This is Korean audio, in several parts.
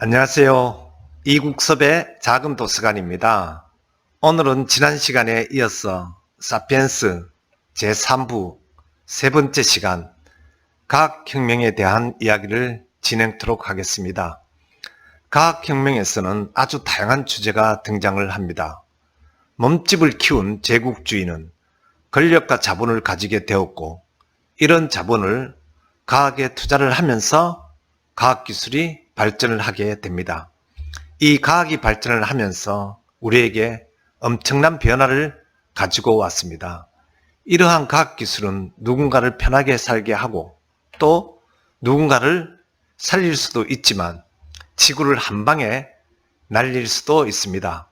안녕하세요. 이국섭의 작은 도서관입니다. 오늘은 지난 시간에 이어서 사피엔스 제3부 세 번째 시간 과학혁명에 대한 이야기를 진행토록 하겠습니다. 과학혁명에서는 아주 다양한 주제가 등장을 합니다. 몸집을 키운 제국주의는 권력과 자본을 가지게 되었고, 이런 자본을 과학에 투자를 하면서 과학기술이 발전을 하게 됩니다. 이 과학이 발전을 하면서 우리에게 엄청난 변화를 가지고 왔습니다. 이러한 과학기술은 누군가를 편하게 살게 하고 또 누군가를 살릴 수도 있지만 지구를 한 방에 날릴 수도 있습니다.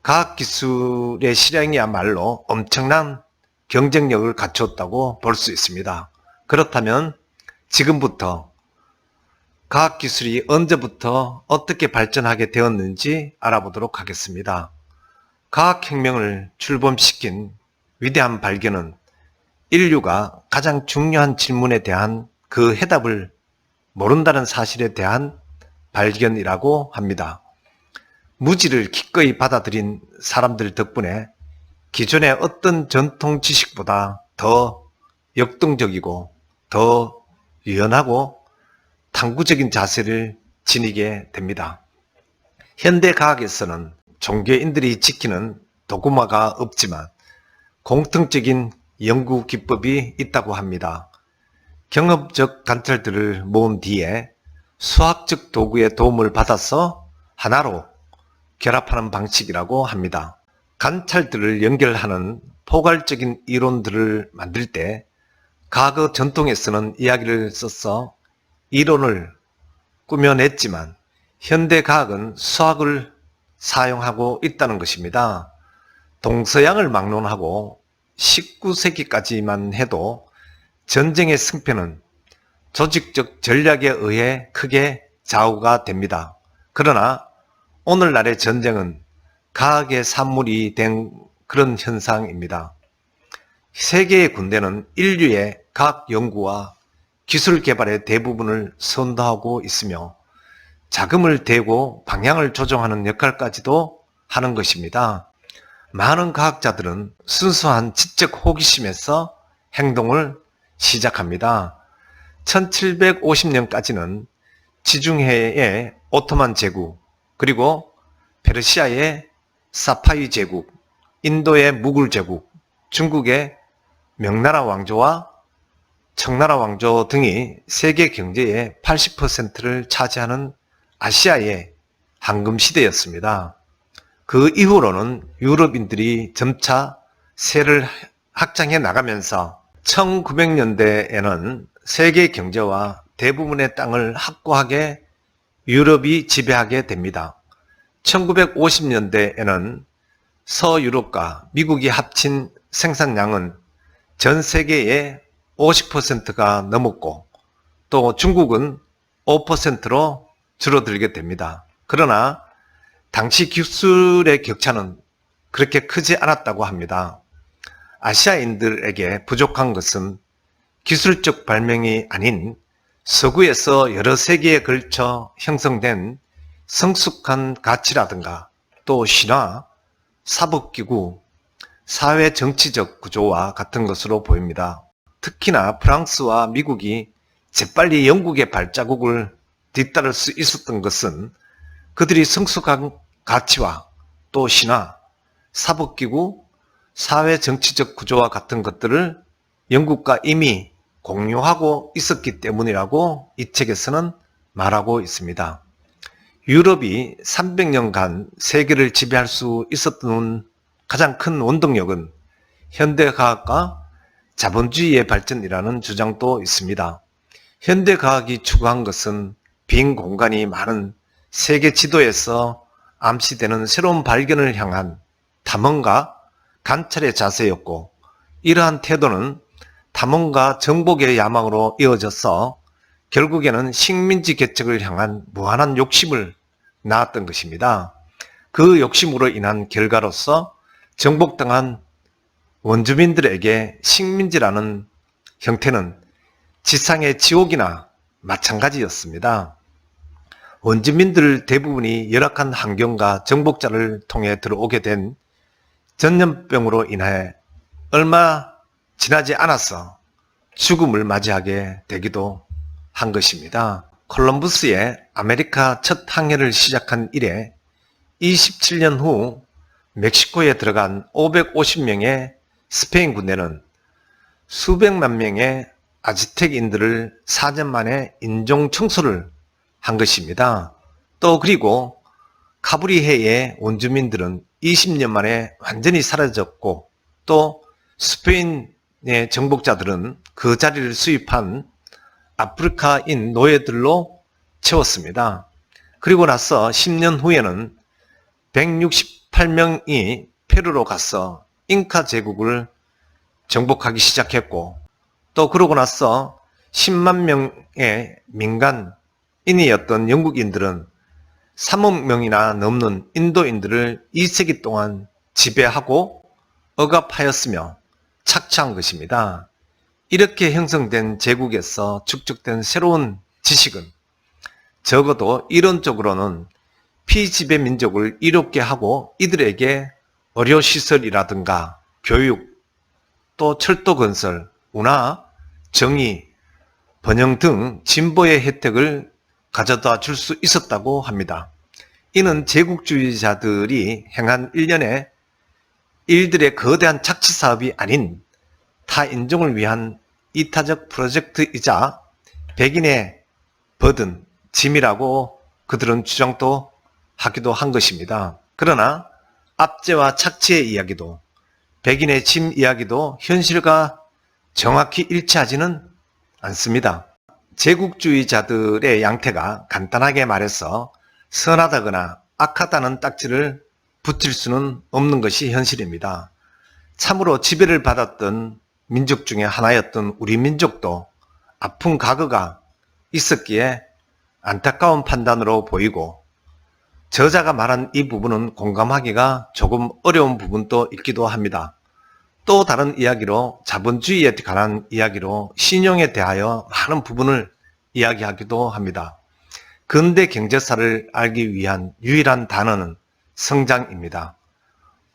과학기술의 실행이야말로 엄청난 경쟁력을 갖췄다고 볼 수 있습니다. 그렇다면 지금부터 과학기술이 언제부터 어떻게 발전하게 되었는지 알아보도록 하겠습니다. 과학혁명을 출범시킨 위대한 발견은 인류가 가장 중요한 질문에 대한 그 해답을 모른다는 사실에 대한 발견이라고 합니다. 무지를 기꺼이 받아들인 사람들 덕분에 기존의 어떤 전통 지식보다 더 역동적이고 더 유연하고 탐구적인 자세를 지니게 됩니다. 현대 과학에서는 종교인들이 지키는 도구마가 없지만 공통적인 연구 기법이 있다고 합니다. 경험적 관찰들을 모은 뒤에 수학적 도구의 도움을 받아서 하나로 결합하는 방식이라고 합니다. 관찰들을 연결하는 포괄적인 이론들을 만들 때 과거 전통에서는 이야기를 써서 이론을 꾸며냈지만 현대 과학은 수학을 사용하고 있다는 것입니다. 동서양을 막론하고 19세기까지만 해도 전쟁의 승패는 조직적 전략에 의해 크게 좌우가 됩니다. 그러나 오늘날의 전쟁은 과학의 산물이 된 그런 현상입니다. 세계의 군대는 인류의 과학 연구와 기술 개발의 대부분을 선도하고 있으며 자금을 대고 방향을 조정하는 역할까지도 하는 것입니다. 많은 과학자들은 순수한 지적 호기심에서 행동을 시작합니다. 1750년까지는 지중해의 오토만 제국, 그리고 페르시아의 사파위 제국, 인도의 무굴 제국, 중국의 명나라 왕조와 청나라 왕조 등이 세계 경제의 80%를 차지하는 아시아의 황금시대였습니다. 그 이후로는 유럽인들이 점차 세를 확장해 나가면서 1900년대에는 세계 경제와 대부분의 땅을 확고하게 유럽이 지배하게 됩니다. 1950년대에는 서유럽과 미국이 합친 생산량은 전 세계의 50%가 넘었고 또 중국은 5%로 줄어들게 됩니다. 그러나 당시 기술의 격차는 그렇게 크지 않았다고 합니다. 아시아인들에게 부족한 것은 기술적 발명이 아닌 서구에서 여러 세기에 걸쳐 형성된 성숙한 가치라든가 또 신화, 사법기구, 사회 정치적 구조와 같은 것으로 보입니다. 특히나 프랑스와 미국이 재빨리 영국의 발자국을 뒤따를 수 있었던 것은 그들이 성숙한 가치와 또 신화, 사법기구, 사회 정치적 구조와 같은 것들을 영국과 이미 공유하고 있었기 때문이라고 이 책에서는 말하고 있습니다. 유럽이 300년간 세계를 지배할 수 있었던 가장 큰 원동력은 현대과학과 자본주의의 발전이라는 주장도 있습니다. 현대과학이 추구한 것은 빈 공간이 많은 세계 지도에서 암시되는 새로운 발견을 향한 탐험과 관찰의 자세였고, 이러한 태도는 탐험과 정복의 야망으로 이어져서 결국에는 식민지 개척을 향한 무한한 욕심을 낳았던 것입니다. 그 욕심으로 인한 결과로서 정복당한 원주민들에게 식민지라는 형태는 지상의 지옥이나 마찬가지였습니다. 원주민들 대부분이 열악한 환경과 정복자를 통해 들어오게 된 전염병으로 인해 얼마 지나지 않아서 죽음을 맞이하게 되기도 한 것입니다. 콜럼버스의 아메리카 첫 항해를 시작한 이래 27년 후 멕시코에 들어간 550명의 스페인 군대는 수백만 명의 아즈텍인들을 4년 만에 인종 청소를 한 것입니다. 또 그리고 카브리해의 원주민들은 20년 만에 완전히 사라졌고, 또 스페인의 정복자들은 그 자리를 수입한 아프리카인 노예들로 채웠습니다. 그리고 나서 10년 후에는 168명이 페루로 가서 잉카 제국을 정복하기 시작했고, 또 그러고 나서 10만 명의 민간인이었던 영국인들은 3억 명이나 넘는 인도인들을 2세기 동안 지배하고 억압하였으며 착취한 것입니다. 이렇게 형성된 제국에서 축적된 새로운 지식은 적어도 이론적으로는 피지배 민족을 이롭게 하고 이들에게 의료시설이라든가 교육, 또 철도 건설, 문화, 정의, 번영 등 진보의 혜택을 가져다 줄 수 있었다고 합니다. 이는 제국주의자들이 행한 일련의 일들의 거대한 착취 사업이 아닌 타인종을 위한 이타적 프로젝트이자 백인의 버든, 짐이라고 그들은 주장도 하기도 한 것입니다. 그러나 압제와 착취의 이야기도 백인의 짐 이야기도 현실과 정확히 일치하지는 않습니다. 제국주의자들의 양태가 간단하게 말해서 선하다거나 악하다는 딱지를 붙일 수는 없는 것이 현실입니다. 참으로 지배를 받았던 민족 중에 하나였던 우리 민족도 아픈 과거가 있었기에 안타까운 판단으로 보이고, 저자가 말한 이 부분은 공감하기가 조금 어려운 부분도 있기도 합니다. 또 다른 이야기로 자본주의에 관한 이야기로 신용에 대하여 많은 부분을 이야기하기도 합니다. 근대 경제사를 알기 위한 유일한 단어는 성장입니다.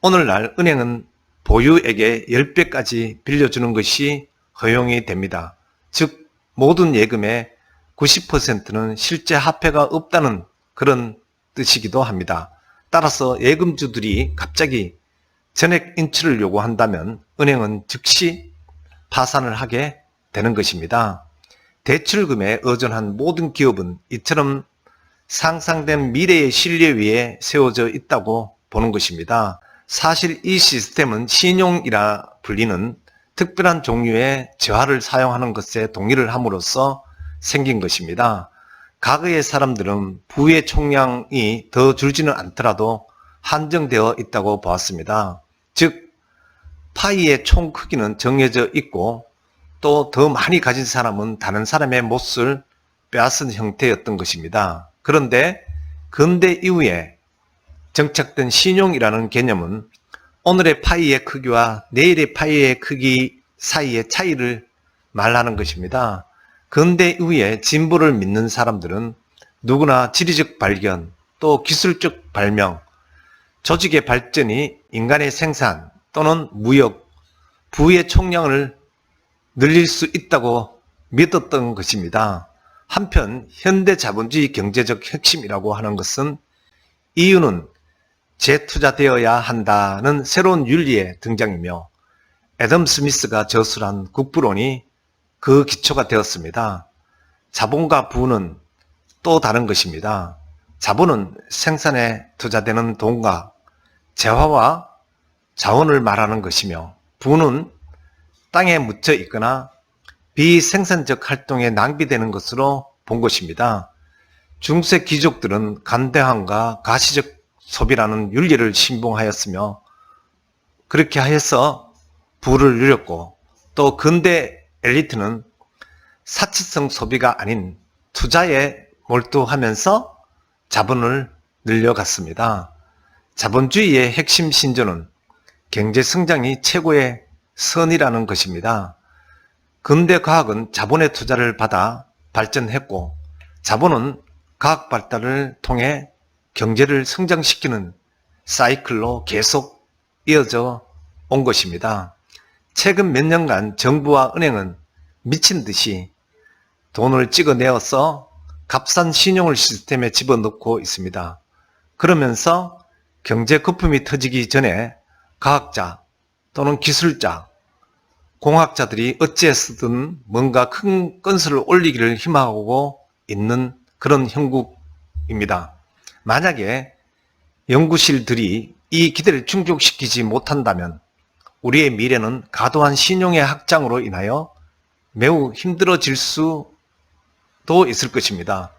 오늘날 은행은 보유액의 10배까지 빌려주는 것이 허용이 됩니다. 즉 모든 예금의 90%는 실제 화폐가 없다는 그런 뜻이기도 합니다. 따라서 예금주들이 갑자기 전액 인출을 요구한다면 은행은 즉시 파산을 하게 되는 것입니다. 대출금에 의존한 모든 기업은 이처럼 상상된 미래의 신뢰 위에 세워져 있다고 보는 것입니다. 사실 이 시스템은 신용이라 불리는 특별한 종류의 재화를 사용하는 것에 동의를 함으로써 생긴 것입니다. 과거의 사람들은 부의 총량이 더 줄지는 않더라도 한정되어 있다고 보았습니다. 즉 파이의 총 크기는 정해져 있고, 또 더 많이 가진 사람은 다른 사람의 몫을 빼앗은 형태였던 것입니다. 그런데 근대 이후에 정착된 신용이라는 개념은 오늘의 파이의 크기와 내일의 파이의 크기 사이의 차이를 말하는 것입니다. 근대 이후에 진보를 믿는 사람들은 누구나 지리적 발견, 또 기술적 발명, 조직의 발전이 인간의 생산 또는 무역, 부의 총량을 늘릴 수 있다고 믿었던 것입니다. 한편 현대 자본주의 경제적 핵심이라고 하는 것은 이유는 재투자되어야 한다는 새로운 윤리의 등장이며, 애덤 스미스가 저술한 국부론이 그 기초가 되었습니다. 자본과 부는 또 다른 것입니다. 자본은 생산에 투자되는 돈과 재화와 자원을 말하는 것이며, 부는 땅에 묻혀 있거나 비생산적 활동에 낭비되는 것으로 본 것입니다. 중세 귀족들은 간대함과 가시적 소비라는 윤리를 신봉하였으며 그렇게 하여서 부를 누렸고, 또 근대 엘리트는 사치성 소비가 아닌 투자에 몰두하면서 자본을 늘려갔습니다. 자본주의의 핵심 신조는 경제 성장이 최고의 선이라는 것입니다. 근대 과학은 자본의 투자를 받아 발전했고, 자본은 과학 발달을 통해 경제를 성장시키는 사이클로 계속 이어져 온 것입니다. 최근 몇 년간 정부와 은행은 미친 듯이 돈을 찍어내어서 값싼 신용을 시스템에 집어넣고 있습니다. 그러면서 경제 거품이 터지기 전에 과학자 또는 기술자, 공학자들이 어찌해서든 뭔가 큰 건설을 올리기를 희망하고 있는 그런 형국입니다. 만약에 연구실들이 이 기대를 충족시키지 못한다면 우리의 미래는 과도한 신용의 확장으로 인하여 매우 힘들어질 수도 있을 것입니다.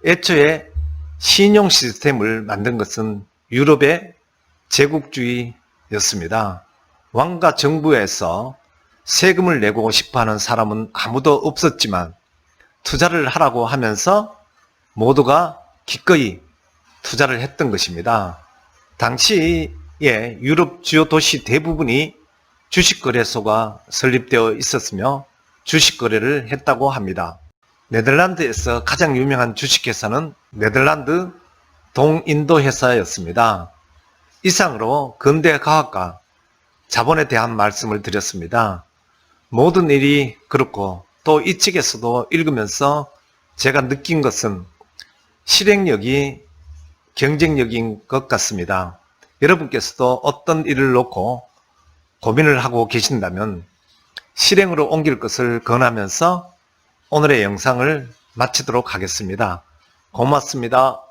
애초에 신용 시스템을 만든 것은 유럽의 제국주의였습니다. 왕과 정부에서 세금을 내고 싶어하는 사람은 아무도 없었지만 투자를 하라고 하면서 모두가 기꺼이 투자를 했던 것입니다. 당시에 유럽 주요 도시 대부분이 주식거래소가 설립되어 있었으며 주식거래를 했다고 합니다. 네덜란드에서 가장 유명한 주식회사는 네덜란드 동인도 회사였습니다. 이상으로 근대 과학과 자본에 대한 말씀을 드렸습니다. 모든 일이 그렇고 또 이 책에서도 읽으면서 제가 느낀 것은 실행력이 경쟁력인 것 같습니다. 여러분께서도 어떤 일을 놓고 고민을 하고 계신다면 실행으로 옮길 것을 권하면서 오늘의 영상을 마치도록 하겠습니다. 고맙습니다.